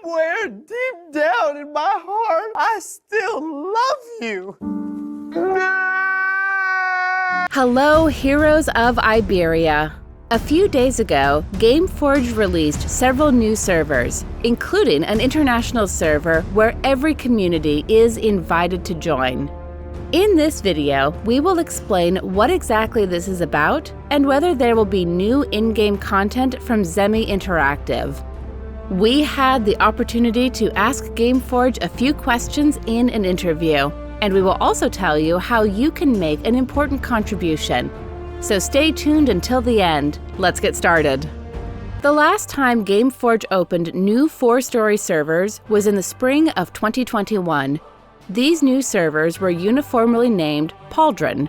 somewhere deep down in my heart, I still love you. Hello, heroes of Iberia. A few days ago, Gameforge released several new servers, including an international server where every community is invited to join. In this video, we will explain what exactly this is about and whether there will be new in-game content from Zemi Interactive. We had the opportunity to ask Gameforge a few questions in an interview, and we will also tell you how you can make an important contribution. So stay tuned until the end. Let's get started. The last time Gameforge opened new 4Story servers was in the spring of 2021. These new servers were uniformly named Pauldron.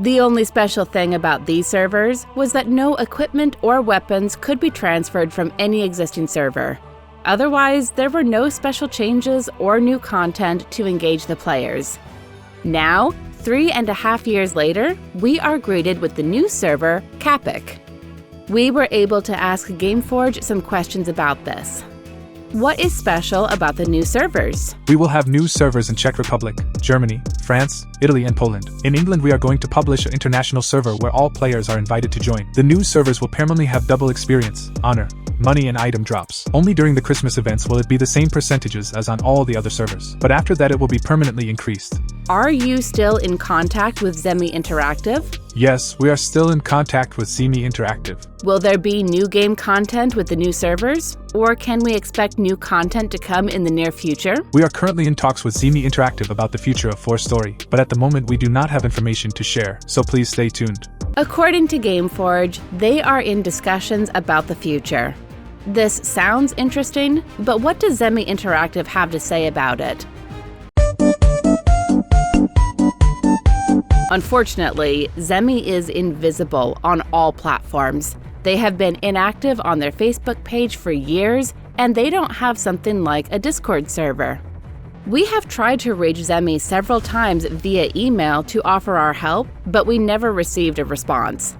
The only special thing about these servers was that no equipment or weapons could be transferred from any existing server. Otherwise, there were no special changes or new content to engage the players. Now, 3.5 years later, we are greeted with the new server, Capic. We were able to ask Gameforge some questions about this. What is special about the new servers? We will have new servers in Czech Republic, Germany, France, Italy, and Poland. In England, we are going to publish an international server where all players are invited to join. The new servers will permanently have double experience, honor, money, and item drops. Only during the Christmas events will it be the same percentages as on all the other servers, but after that it will be permanently increased. Are you still in contact with Zemi Interactive? Yes, we are still in contact with Zemi Interactive. Will there be new game content with the new servers? Or can we expect new content to come in the near future? We are currently in talks with Zemi Interactive about the future of 4Story, but at the moment we do not have information to share, so please stay tuned. According to Gameforge, they are in discussions about the future. This sounds interesting, but what does Zemi Interactive have to say about it? Unfortunately, Zemi is invisible on all platforms. They have been inactive on their Facebook page for years, and they don't have something like a Discord server. We have tried to reach Zemi several times via email to offer our help, but we never received a response.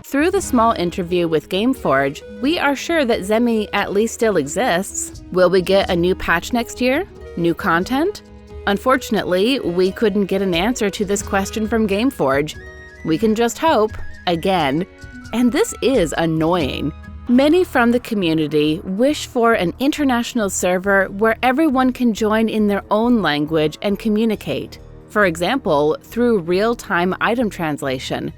Through the small interview with Gameforge, we are sure that Zemi at least still exists. Will we get a new patch next year? New content? Unfortunately, we couldn't get an answer to this question from Gameforge. We can just hope, again. And this is annoying. Many from the community wish for an international server where everyone can join in their own language and communicate, for example, through real-time item translation.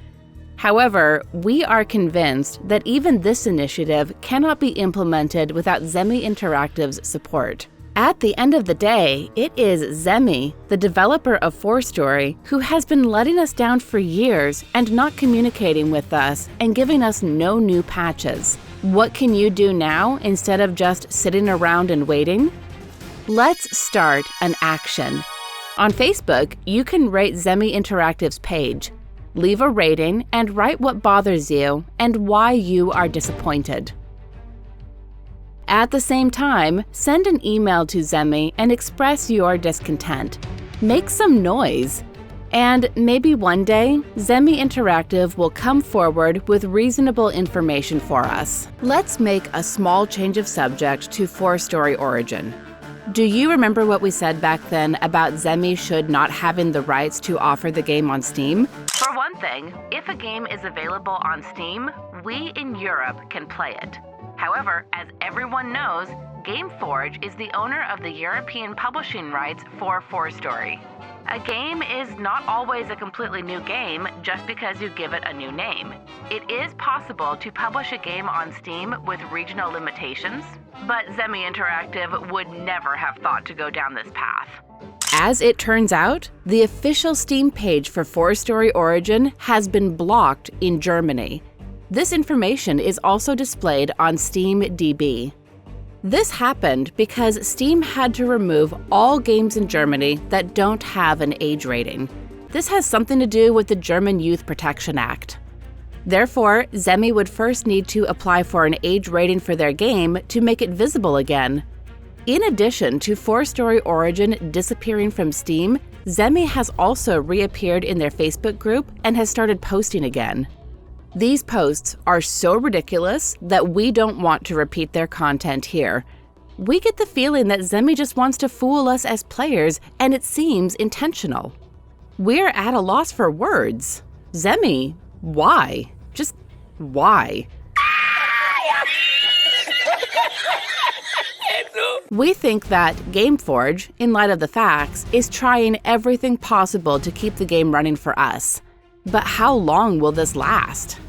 However, we are convinced that even this initiative cannot be implemented without Zemi Interactive's support. At the end of the day, it is Zemi, the developer of 4Story, who has been letting us down for years and not communicating with us and giving us no new patches. What can you do now instead of just sitting around and waiting? Let's start an action. On Facebook, you can rate Zemi Interactive's page. Leave a rating and write what bothers you and why you are disappointed. At the same time, send an email to Zemi and express your discontent. Make some noise. And maybe one day, Zemi Interactive will come forward with reasonable information for us. Let's make a small change of subject to 4Story Origin. Do you remember what we said back then about Zemi should not having the rights to offer the game on Steam? For one thing, if a game is available on Steam, we in Europe can play it. However, as everyone knows, Gameforge is the owner of the European publishing rights for 4Story. A game is not always a completely new game just because you give it a new name. It is possible to publish a game on Steam with regional limitations, but Zemi Interactive would never have thought to go down this path. As it turns out, the official Steam page for 4Story Origin has been blocked in Germany. This information is also displayed on SteamDB. This happened because Steam had to remove all games in Germany that don't have an age rating. This has something to do with the German Youth Protection Act. Therefore, Zemi would first need to apply for an age rating for their game to make it visible again. In addition to 4Story Origin disappearing from Steam, Zemi has also reappeared in their Facebook group and has started posting again. These posts are so ridiculous that we don't want to repeat their content here. We get the feeling that Zemi just wants to fool us as players, and it seems intentional. We're at a loss for words. Zemi, why? Just why? We think that Gameforge, in light of the facts, is trying everything possible to keep the game running for us. But how long will this last?